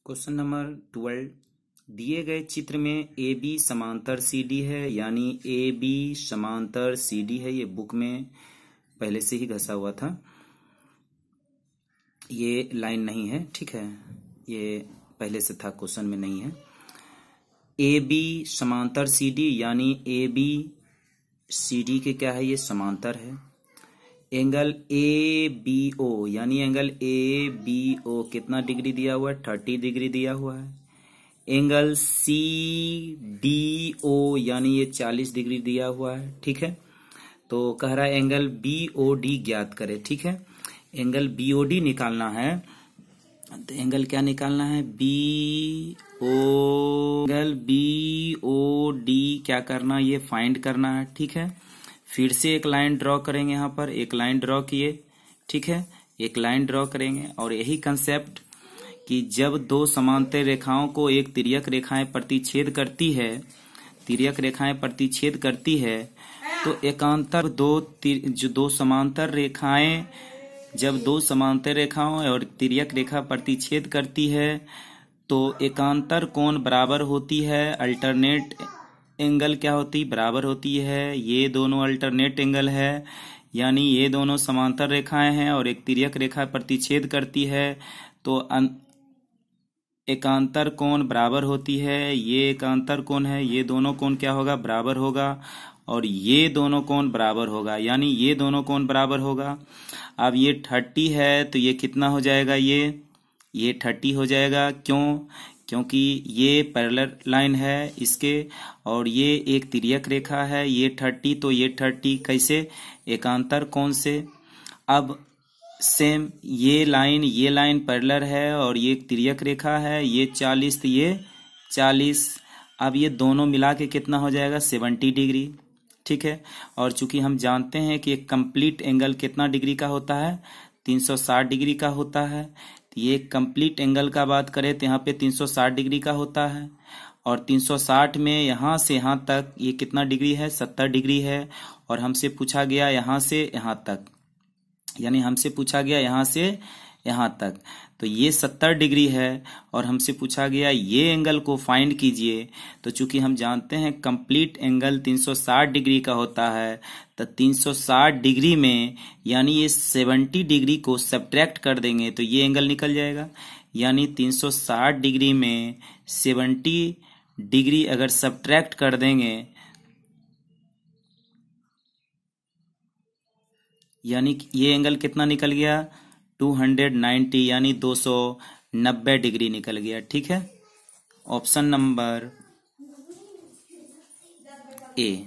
Question number 12। दिए गए चित्र में ए बी समांतर सी डी है, यानी ए बी समांतर सी डी है। ये बुक में पहले से ही घसा हुआ था, ये लाइन नहीं है, ठीक है, ये पहले से था, क्वेश्चन में नहीं है। ए बी समांतर सी डी यानी ए बी सी डी के क्या है, ये समांतर है। एंगल ए बी ओ यानी एंगल ए बी ओ कितना डिग्री दिया हुआ है, 30 डिग्री दिया हुआ है। एंगल सी डी ओ यानी ये 40 डिग्री दिया हुआ है, ठीक है। तो कह रहा है एंगल बी ओ डी ज्ञात करे, ठीक है। एंगल बी ओ डी निकालना है, तो एंगल क्या निकालना है, एंगल बी ओ डी क्या करना, ये फाइंड करना है, ठीक है। फिर से एक लाइन ड्रॉ करेंगे, यहाँ पर एक लाइन ड्रॉ किए, ठीक है, एक लाइन ड्रॉ करेंगे। और यही कंसेप्ट कि जब दो समांतर रेखाओं को एक तिर्यक रेखाएं प्रतिच्छेद करती है, तिर्यक रेखाएं प्रतिच्छेद करती है, तो एकांतर दो समांतर रेखाएं, जब दो समांतर रेखाओं और तिर्यक रेखा प्रतिच्छेद करती है तो एकांतर कोण बराबर होती है, अल्टरनेट एंगल क्या होती, बराबर होती है। ये दोनों अल्टरनेट एंगल है, यानी ये दोनों समांतर रेखाएं हैं और एक तिर्यक रेखा प्रतिच्छेद करती है, तो एकांतर कोण बराबर होती है। ये एकांतर कोण है, ये दोनों कोण क्या होगा, बराबर होगा, और ये दोनों कोण बराबर होगा, यानी ये दोनों कोण बराबर होगा। अब ये 30 है तो ये कितना हो जाएगा, ये 30 हो जाएगा। क्यों? क्योंकि ये पैरेलल लाइन है इसके, और ये एक तिर्यक रेखा है, ये 30, तो ये 30 कैसे, एकांतर कोण से। अब सेम ये लाइन पैरेलल है और ये एक तिर्यक रेखा है, ये 40 तो ये 40। अब ये दोनों मिला के कितना हो जाएगा, 70 डिग्री, ठीक है। और चूंकि हम जानते हैं कि एक कंप्लीट एंगल कितना डिग्री का होता है, 360 डिग्री का होता है। तो ये कंप्लीट एंगल का बात करें तो यहाँ पे 360 डिग्री का होता है, और 360 में यहाँ से यहाँ तक ये कितना डिग्री है, 70 डिग्री है। और हमसे पूछा गया यहाँ से यहाँ तक, यानी हमसे पूछा गया यहाँ से यहाँ तक, तो ये 70 डिग्री है। और हमसे पूछा गया ये एंगल को फाइंड कीजिए, तो चूंकि हम जानते हैं कंप्लीट एंगल 360 डिग्री का होता है, तो 360 डिग्री में यानी ये 70 डिग्री को सब्ट्रैक्ट कर देंगे तो ये एंगल निकल जाएगा। यानी 360 डिग्री में 70 डिग्री अगर सब्ट्रैक्ट कर देंगे, यानी ये एंगल कितना निकल गया, 290, यानी 290 डिग्री निकल गया, ठीक है। Option number A.